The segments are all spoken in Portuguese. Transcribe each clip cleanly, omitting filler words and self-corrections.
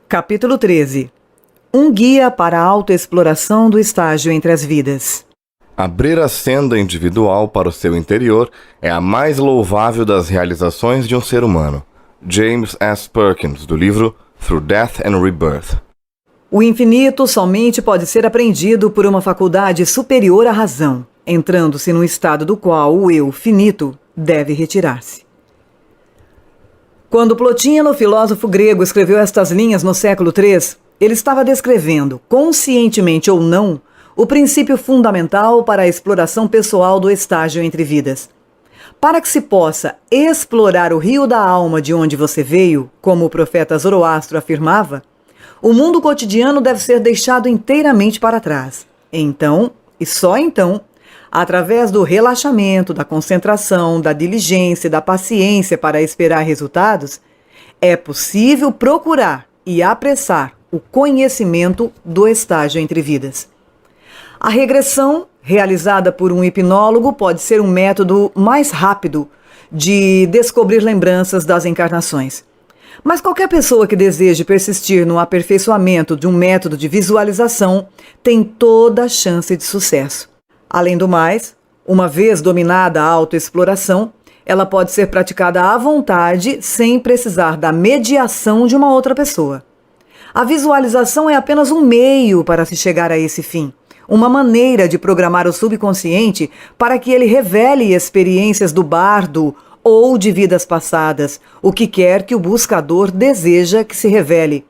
Capítulo 13. Um guia para a autoexploração do estágio entre as vidas. Abrir a senda individual para o seu interior é a mais louvável das realizações de um ser humano. James S. Perkins, do livro Through Death and Rebirth. O infinito somente pode ser apreendido por uma faculdade superior à razão, entrando-se num estado do qual o eu finito deve retirar-se. Quando Plotino, filósofo grego, escreveu estas linhas no século III, ele estava descrevendo, conscientemente ou não, o princípio fundamental para a exploração pessoal do estágio entre vidas. Para que se possa explorar o rio da alma de onde você veio, como o profeta Zoroastro afirmava, o mundo cotidiano deve ser deixado inteiramente para trás. Então, e só então, através do relaxamento, da concentração, da diligência e da paciência para esperar resultados, é possível procurar e apressar o conhecimento do estágio entre vidas. A regressão, realizada por um hipnólogo, pode ser um método mais rápido de descobrir lembranças das encarnações. Mas qualquer pessoa que deseje persistir no aperfeiçoamento de um método de visualização tem toda a chance de sucesso. Além do mais, uma vez dominada a autoexploração, ela pode ser praticada à vontade sem precisar da mediação de uma outra pessoa. A visualização é apenas um meio para se chegar a esse fim, uma maneira de programar o subconsciente para que ele revele experiências do bardo ou de vidas passadas, o que quer que o buscador deseja que se revele.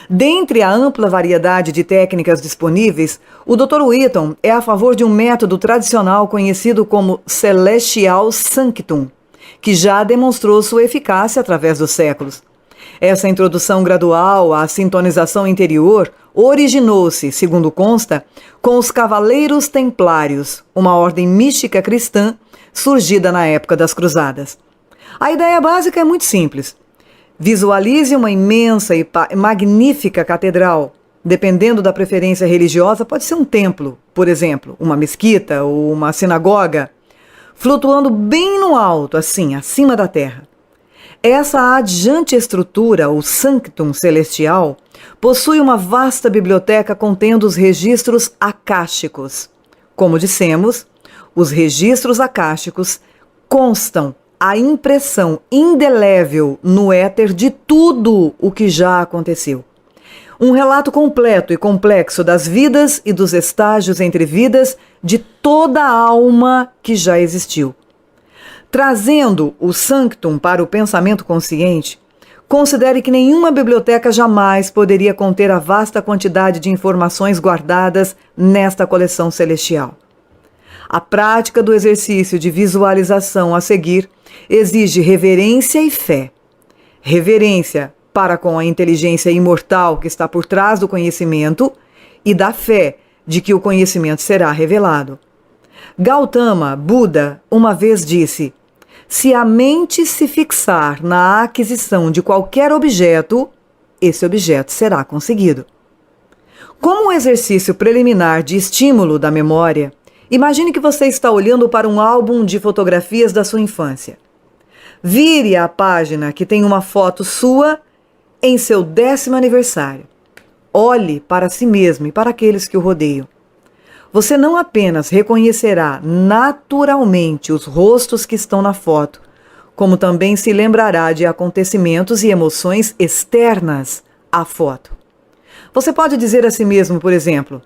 Dentre a ampla variedade de técnicas disponíveis, o Dr. Wheaton é a favor de um método tradicional conhecido como Celestial Sanctum, que já demonstrou sua eficácia através dos séculos. Essa introdução gradual à sintonização interior originou-se, segundo consta, com os Cavaleiros Templários, uma ordem mística cristã surgida na época das Cruzadas. A ideia básica é muito simples. Visualize uma imensa e magnífica catedral. Dependendo da preferência religiosa, pode ser um templo, por exemplo, uma mesquita ou uma sinagoga, flutuando bem no alto, assim, acima da terra. Essa adiante estrutura, o Sanctum Celestial, possui uma vasta biblioteca contendo os registros acásticos. Como dissemos, os registros acásticos constam a impressão indelével no éter de tudo o que já aconteceu. Um relato completo e complexo das vidas e dos estágios entre vidas de toda a alma que já existiu. Trazendo o Sanctum para o pensamento consciente, considere que nenhuma biblioteca jamais poderia conter a vasta quantidade de informações guardadas nesta coleção celestial. A prática do exercício de visualização a seguir exige reverência e fé. Reverência para com a inteligência imortal que está por trás do conhecimento e da fé de que o conhecimento será revelado. Gautama, Buda, uma vez disse: se a mente se fixar na aquisição de qualquer objeto, esse objeto será conseguido. Como um exercício preliminar de estímulo da memória, imagine que você está olhando para um álbum de fotografias da sua infância. Vire a página que tem uma foto sua em seu 10º aniversário. Olhe para si mesmo e para aqueles que o rodeiam. Você não apenas reconhecerá naturalmente os rostos que estão na foto, como também se lembrará de acontecimentos e emoções externas à foto. Você pode dizer a si mesmo, por exemplo: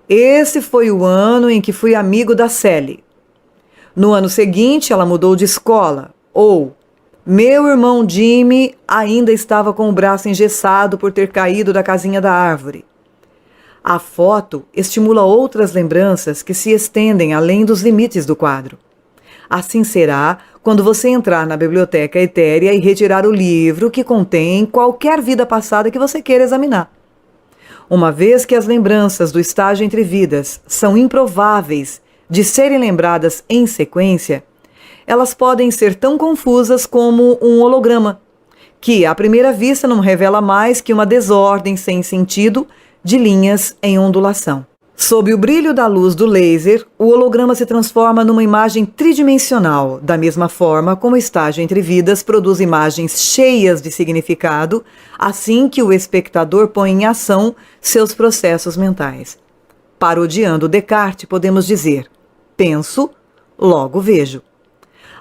esse foi o ano em que fui amigo da Sally. No ano seguinte, ela mudou de escola. Ou, meu irmão Jimmy ainda estava com o braço engessado por ter caído da casinha da árvore. A foto estimula outras lembranças que se estendem além dos limites do quadro. Assim será quando você entrar na biblioteca etérea e retirar o livro que contém qualquer vida passada que você queira examinar. Uma vez que as lembranças do estágio entre vidas são improváveis de serem lembradas em sequência, elas podem ser tão confusas como um holograma, que à primeira vista não revela mais que uma desordem sem sentido de linhas em ondulação. Sob o brilho da luz do laser, o holograma se transforma numa imagem tridimensional, da mesma forma como o estágio entre vidas produz imagens cheias de significado, assim que o espectador põe em ação seus processos mentais. Parodiando Descartes, podemos dizer: penso, logo vejo.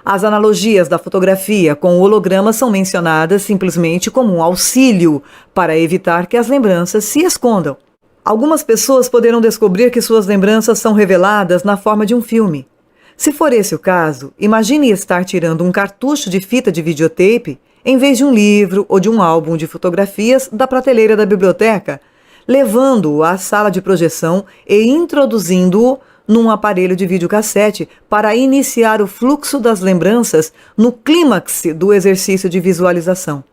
As analogias da fotografia com o holograma são mencionadas simplesmente como um auxílio para evitar que as lembranças se escondam. Algumas pessoas poderão descobrir que suas lembranças são reveladas na forma de um filme. Se for esse o caso, imagine estar tirando um cartucho de fita de videotape em vez de um livro ou de um álbum de fotografias da prateleira da biblioteca, levando-o à sala de projeção e introduzindo-o num aparelho de videocassete para iniciar o fluxo das lembranças no clímax do exercício de visualização.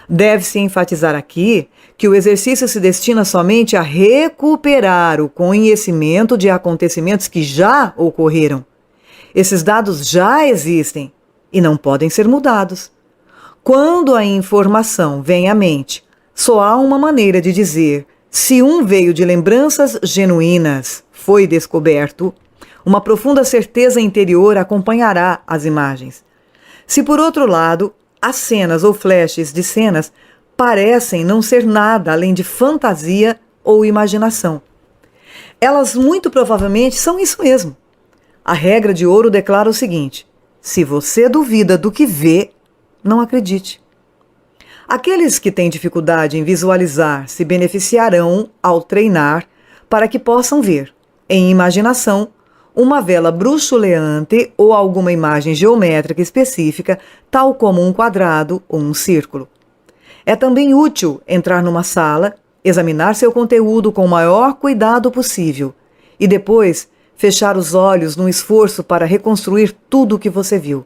Deve-se enfatizar aqui que o exercício se destina somente a recuperar o conhecimento de acontecimentos que já ocorreram. Esses dados já existem e não podem ser mudados. Quando a informação vem à mente, só há uma maneira de dizer se um veio de lembranças genuínas foi descoberto, uma profunda certeza interior acompanhará as imagens. Se, por outro lado, as cenas ou flashes de cenas parecem não ser nada além de fantasia ou imaginação, elas muito provavelmente são isso mesmo. A regra de ouro declara o seguinte: se você duvida do que vê, não acredite. Aqueles que têm dificuldade em visualizar se beneficiarão ao treinar para que possam ver, em imaginação, uma vela bruxuleante ou alguma imagem geométrica específica, tal como um quadrado ou um círculo. É também útil entrar numa sala, examinar seu conteúdo com o maior cuidado possível e depois fechar os olhos num esforço para reconstruir tudo o que você viu.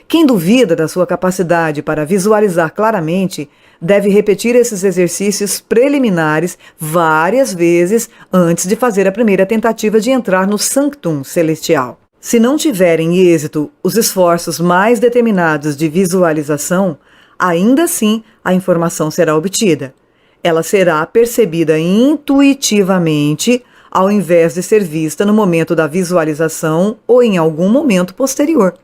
Quem duvida da sua capacidade para visualizar claramente deve repetir esses exercícios preliminares várias vezes antes de fazer a primeira tentativa de entrar no Sanctum Celestial. Se não tiverem êxito os esforços mais determinados de visualização, ainda assim a informação será obtida. Ela será percebida intuitivamente ao invés de ser vista no momento da visualização ou em algum momento posterior.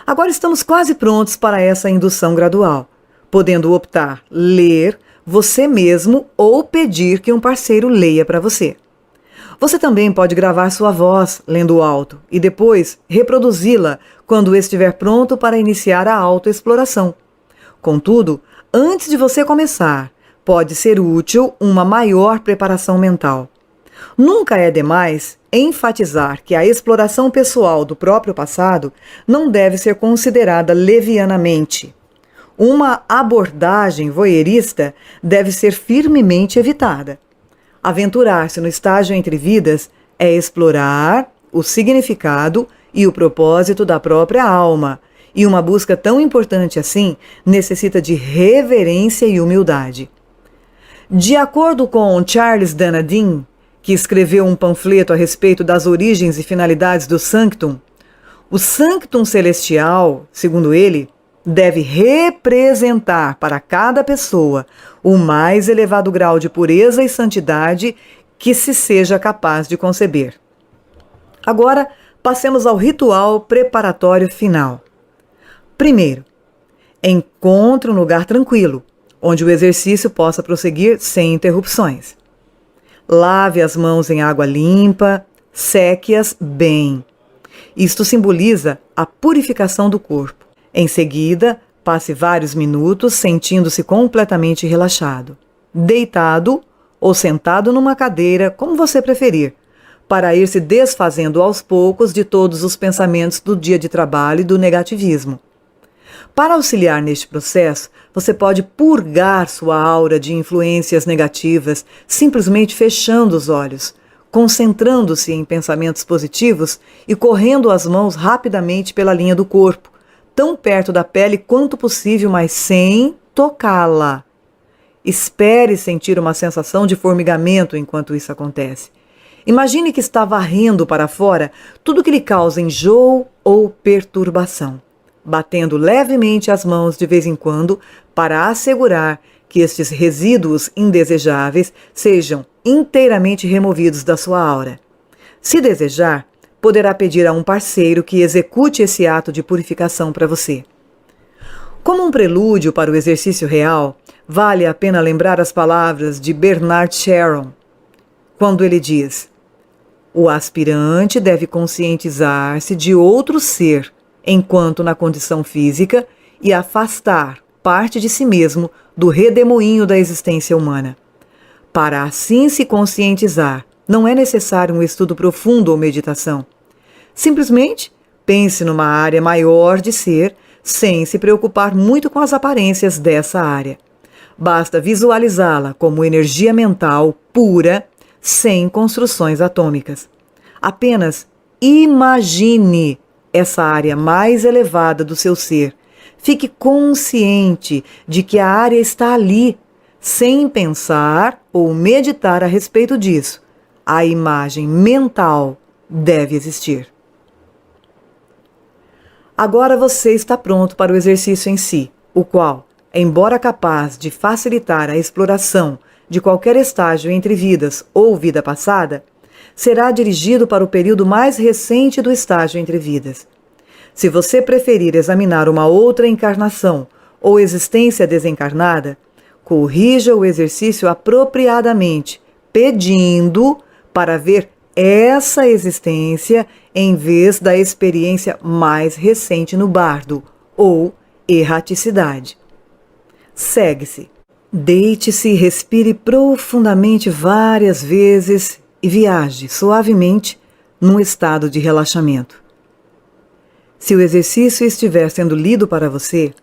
Agora estamos quase prontos para essa indução gradual, podendo optar ler você mesmo ou pedir que um parceiro leia para você. Você também pode gravar sua voz lendo alto e depois reproduzi-la quando estiver pronto para iniciar a autoexploração. Contudo, antes de você começar, pode ser útil uma maior preparação mental. Nunca é demais enfatizar que a exploração pessoal do próprio passado não deve ser considerada levianamente. Uma abordagem voyeurista deve ser firmemente evitada. Aventurar-se no estágio entre vidas é explorar o significado e o propósito da própria alma, e uma busca tão importante assim necessita de reverência e humildade. De acordo com Charles Danadin, que escreveu um panfleto a respeito das origens e finalidades do Sanctum, o Sanctum Celestial, segundo ele, deve representar para cada pessoa o mais elevado grau de pureza e santidade que se seja capaz de conceber. Agora, passemos ao ritual preparatório final. Primeiro, encontre um lugar tranquilo, onde o exercício possa prosseguir sem interrupções. Lave as mãos em água limpa, seque-as bem. Isto simboliza a purificação do corpo. Em seguida, passe vários minutos sentindo-se completamente relaxado, deitado ou sentado numa cadeira, como você preferir, para ir se desfazendo aos poucos de todos os pensamentos do dia de trabalho e do negativismo. Para auxiliar neste processo, você pode purgar sua aura de influências negativas simplesmente fechando os olhos, concentrando-se em pensamentos positivos e correndo as mãos rapidamente pela linha do corpo, tão perto da pele quanto possível, mas sem tocá-la. Espere sentir uma sensação de formigamento enquanto isso acontece. Imagine que está varrendo para fora tudo que lhe causa enjoo ou perturbação, batendo levemente as mãos de vez em quando para assegurar que estes resíduos indesejáveis sejam inteiramente removidos da sua aura. Se desejar, poderá pedir a um parceiro que execute esse ato de purificação para você. Como um prelúdio para o exercício real, vale a pena lembrar as palavras de Bernard Sharon, quando ele diz: o aspirante deve conscientizar-se de outro ser, enquanto na condição física, e afastar parte de si mesmo do redemoinho da existência humana. Para assim se conscientizar, não é necessário um estudo profundo ou meditação. Simplesmente pense numa área maior de ser, sem se preocupar muito com as aparências dessa área. Basta visualizá-la como energia mental pura, sem construções atômicas. Apenas imagine essa área mais elevada do seu ser. Fique consciente de que a área está ali, sem pensar ou meditar a respeito disso. A imagem mental deve existir. Agora você está pronto para o exercício em si, o qual, embora capaz de facilitar a exploração de qualquer estágio entre vidas ou vida passada, será dirigido para o período mais recente do estágio entre vidas. Se você preferir examinar uma outra encarnação ou existência desencarnada, corrija o exercício apropriadamente, pedindo para ver essa existência em vez da experiência mais recente no bardo, ou erraticidade. Segue-se. Deite-se e respire profundamente várias vezes e viaje suavemente num estado de relaxamento. Se o exercício estiver sendo lido para você,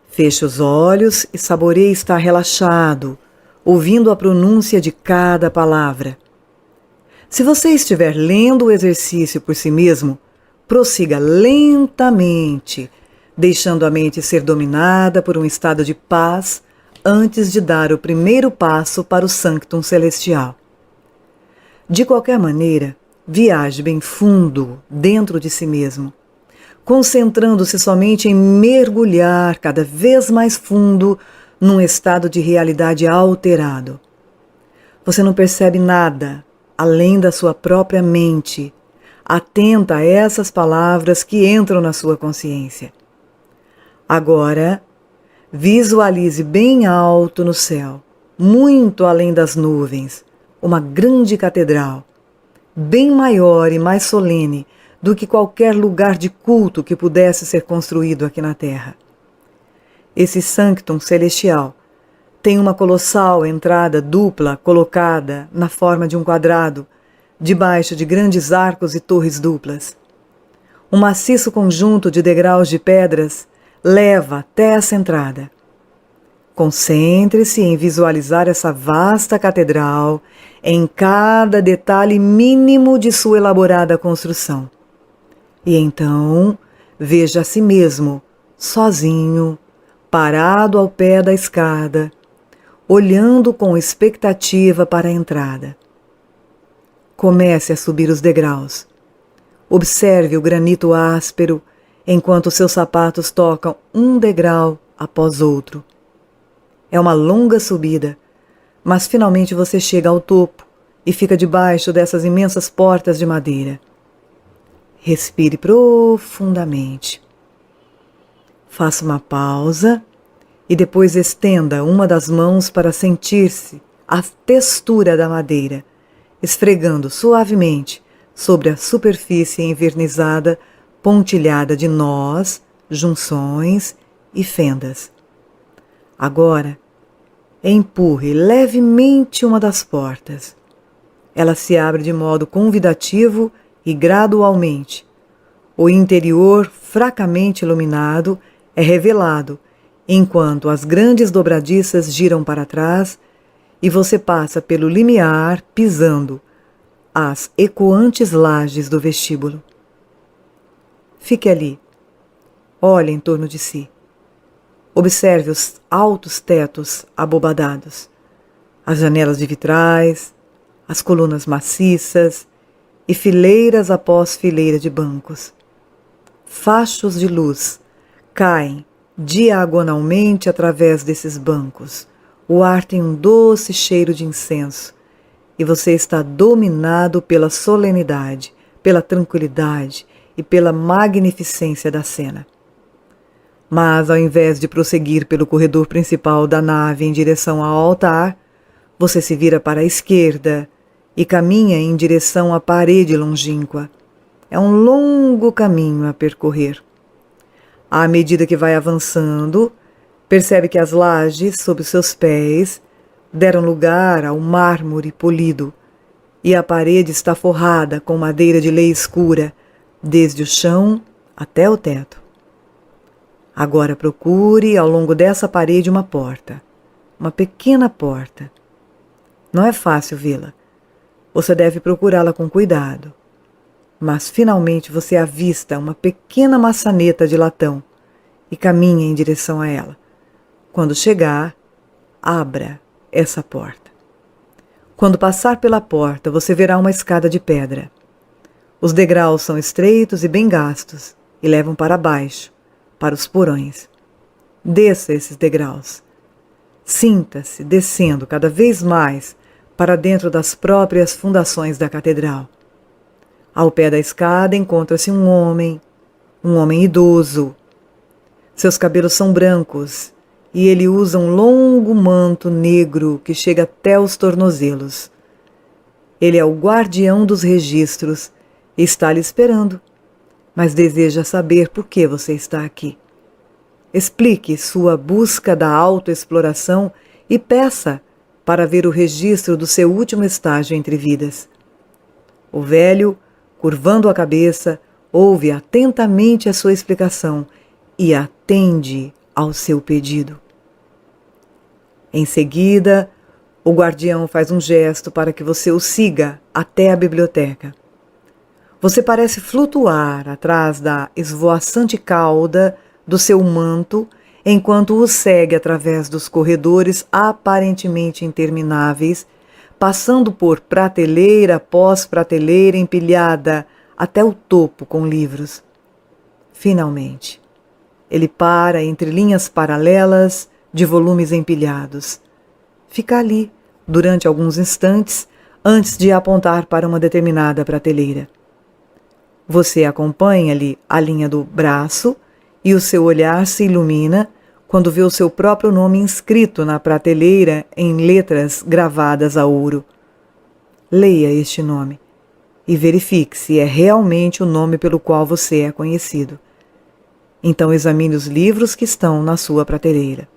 feche os olhos e saboreie estar relaxado, ouvindo a pronúncia de cada palavra. Se você estiver lendo o exercício por si mesmo, prossiga lentamente, deixando a mente ser dominada por um estado de paz antes de dar o primeiro passo para o Sanctum Celestial. De qualquer maneira, viaje bem fundo dentro de si mesmo, concentrando-se somente em mergulhar cada vez mais fundo num estado de realidade alterado. Você não percebe nada além da sua própria mente, atenta a essas palavras que entram na sua consciência. Agora, visualize bem alto no céu, muito além das nuvens, uma grande catedral, bem maior e mais solene do que qualquer lugar de culto que pudesse ser construído aqui na Terra. Esse Sanctum Celestial tem uma colossal entrada dupla colocada na forma de um quadrado, debaixo de grandes arcos e torres duplas. Um maciço conjunto de degraus de pedras leva até essa entrada. Concentre-se em visualizar essa vasta catedral em cada detalhe mínimo de sua elaborada construção. E então, veja a si mesmo, sozinho, parado ao pé da escada, olhando com expectativa para a entrada. Comece a subir os degraus. Observe o granito áspero enquanto seus sapatos tocam um degrau após outro. É uma longa subida, mas finalmente você chega ao topo e fica debaixo dessas imensas portas de madeira. Respire profundamente. Faça uma pausa e depois estenda uma das mãos para sentir-se a textura da madeira, esfregando suavemente sobre a superfície envernizada, pontilhada de nós, junções e fendas. Agora, empurre levemente uma das portas. Ela se abre de modo convidativo e gradualmente. O interior, fracamente iluminado, é revelado, enquanto as grandes dobradiças giram para trás e você passa pelo limiar pisando as ecoantes lajes do vestíbulo. Fique ali. Olhe em torno de si. Observe os altos tetos abobadados, as janelas de vitrais, as colunas maciças e fileiras após fileira de bancos. Fachos de luz caem diagonalmente através desses bancos, O ar tem um doce cheiro de incenso e você está dominado pela solenidade, pela tranquilidade e pela magnificência da cena. Mas, ao invés de prosseguir pelo corredor principal da nave em direção ao altar, você se vira para a esquerda e caminha em direção à parede longínqua. É um longo caminho a percorrer. À medida que vai avançando, percebe que as lajes sob seus pés deram lugar ao mármore polido e a parede está forrada com madeira de lei escura, desde o chão até o teto. Agora procure ao longo dessa parede uma porta, uma pequena porta. Não é fácil vê-la. Você deve procurá-la com cuidado. Mas finalmente você avista uma pequena maçaneta de latão e caminha em direção a ela. Quando chegar, abra essa porta. Quando passar pela porta, você verá uma escada de pedra. Os degraus são estreitos e bem gastos e levam para baixo, para os porões. Desça esses degraus. Sinta-se descendo cada vez mais para dentro das próprias fundações da catedral. Ao pé da escada encontra-se um homem idoso. Seus cabelos são brancos e ele usa um longo manto negro que chega até os tornozelos. Ele é o guardião dos registros e está lhe esperando, mas deseja saber por que você está aqui. Explique sua busca da autoexploração e peça para ver o registro do seu último estágio entre vidas. O velho, curvando a cabeça, ouve atentamente a sua explicação e atende ao seu pedido. Em seguida, o guardião faz um gesto para que você o siga até a biblioteca. Você parece flutuar atrás da esvoaçante cauda do seu manto enquanto o segue através dos corredores aparentemente intermináveis, passando por prateleira após prateleira empilhada até o topo com livros. Finalmente, ele para entre linhas paralelas de volumes empilhados. Fica ali durante alguns instantes antes de apontar para uma determinada prateleira. Você acompanha-lhe a linha do braço e o seu olhar se ilumina quando vê o seu próprio nome inscrito na prateleira em letras gravadas a ouro. Leia este nome e verifique se é realmente o nome pelo qual você é conhecido. Então examine os livros que estão na sua prateleira.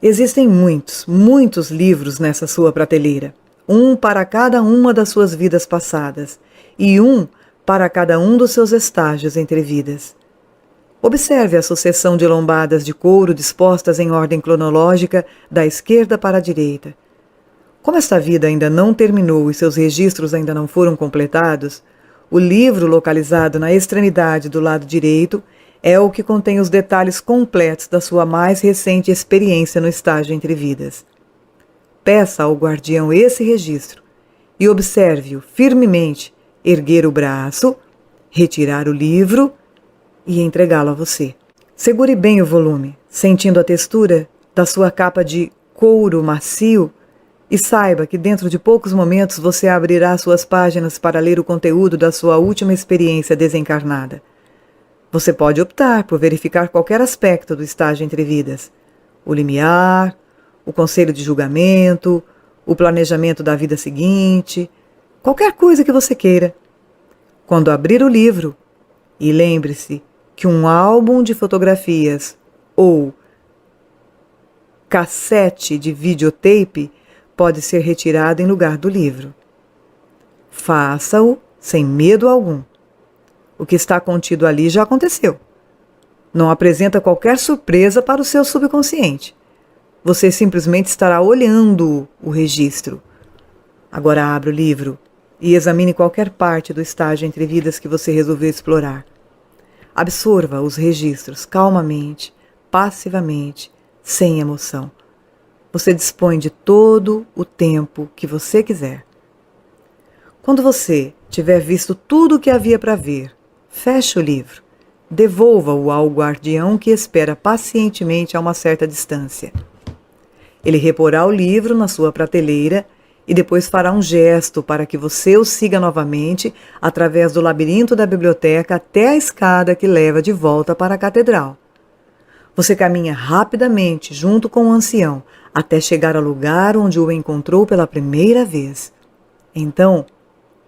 Existem muitos livros nessa sua prateleira, um para cada uma das suas vidas passadas e um para cada um dos seus estágios entre vidas. Observe a sucessão de lombadas de couro dispostas em ordem cronológica da esquerda para a direita. Como esta vida ainda não terminou e seus registros ainda não foram completados, o livro localizado na extremidade do lado direito é o que contém os detalhes completos da sua mais recente experiência no estágio entre vidas. Peça ao guardião esse registro e observe-o firmemente erguer o braço, retirar o livro e entregá-lo a você. Segure bem o volume, sentindo a textura da sua capa de couro macio e saiba que dentro de poucos momentos você abrirá suas páginas para ler o conteúdo da sua última experiência desencarnada. Você pode optar por verificar qualquer aspecto do estágio entre vidas, o limiar, o conselho de julgamento, o planejamento da vida seguinte, qualquer coisa que você queira. Quando abrir o livro, e lembre-se que um álbum de fotografias ou cassete de videotape pode ser retirado em lugar do livro. Faça-o sem medo algum. O que está contido ali já aconteceu. Não apresenta qualquer surpresa para o seu subconsciente. Você simplesmente estará olhando o registro. Agora abra o livro e examine qualquer parte do estágio entre vidas que você resolveu explorar. Absorva os registros calmamente, passivamente, sem emoção. Você dispõe de todo o tempo que você quiser. Quando você tiver visto tudo o que havia para ver, feche o livro, devolva-o ao guardião que espera pacientemente a uma certa distância. Ele reporá o livro na sua prateleira e depois fará um gesto para que você o siga novamente através do labirinto da biblioteca até a escada que leva de volta para a catedral. Você caminha rapidamente junto com o ancião até chegar ao lugar onde o encontrou pela primeira vez. Então,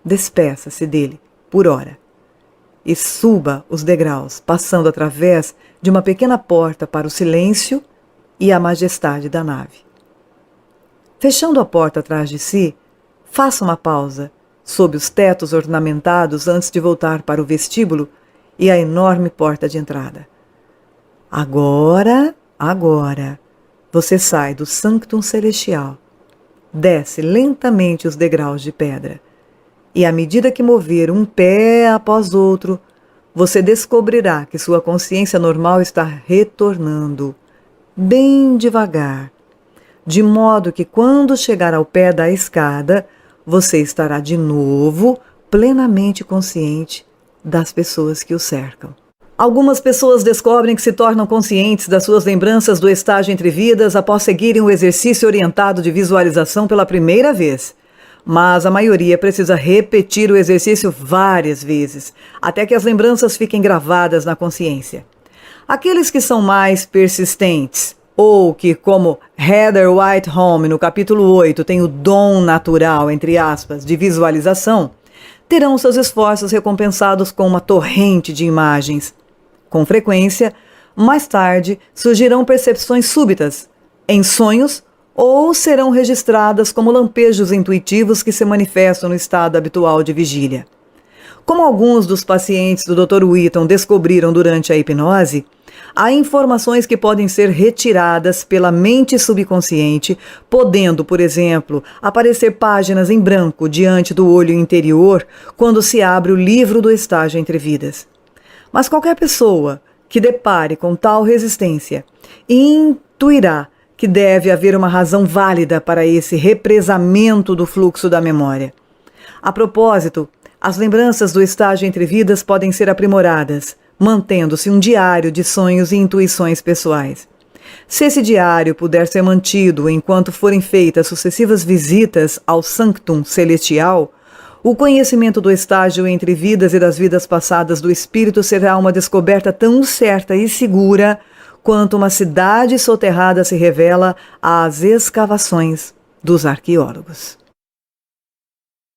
despeça-se dele por hora e suba os degraus, passando através de uma pequena porta para o silêncio e a majestade da nave. Fechando a porta atrás de si, faça uma pausa sob os tetos ornamentados antes de voltar para o vestíbulo e a enorme porta de entrada. Agora, você sai do Sanctum Celestial, desce lentamente os degraus de pedra e, à medida que mover um pé após outro, você descobrirá que sua consciência normal está retornando, bem devagar, de modo que quando chegar ao pé da escada, você estará de novo plenamente consciente das pessoas que o cercam. Algumas pessoas descobrem que se tornam conscientes das suas lembranças do estágio entre vidas após seguirem o exercício orientado de visualização pela primeira vez. Mas a maioria precisa repetir o exercício várias vezes, até que as lembranças fiquem gravadas na consciência. Aqueles que são mais persistentes, ou que, como Heather Whitehome, no capítulo 8, tem o dom natural, entre aspas, de visualização, terão seus esforços recompensados com uma torrente de imagens. Com frequência, mais tarde, surgirão percepções súbitas, em sonhos, ou serão registradas como lampejos intuitivos que se manifestam no estado habitual de vigília. Como alguns dos pacientes do Dr. Wheaton descobriram durante a hipnose, há informações que podem ser retiradas pela mente subconsciente, podendo, por exemplo, aparecer páginas em branco diante do olho interior quando se abre o livro do estágio entre vidas. Mas qualquer pessoa que depare com tal resistência intuirá que deve haver uma razão válida para esse represamento do fluxo da memória. A propósito, as lembranças do estágio entre vidas podem ser aprimoradas, mantendo-se um diário de sonhos e intuições pessoais. Se esse diário puder ser mantido enquanto forem feitas sucessivas visitas ao Sanctum Celestial, o conhecimento do estágio entre vidas e das vidas passadas do espírito será uma descoberta tão certa e segura quanto uma cidade soterrada se revela às escavações dos arqueólogos.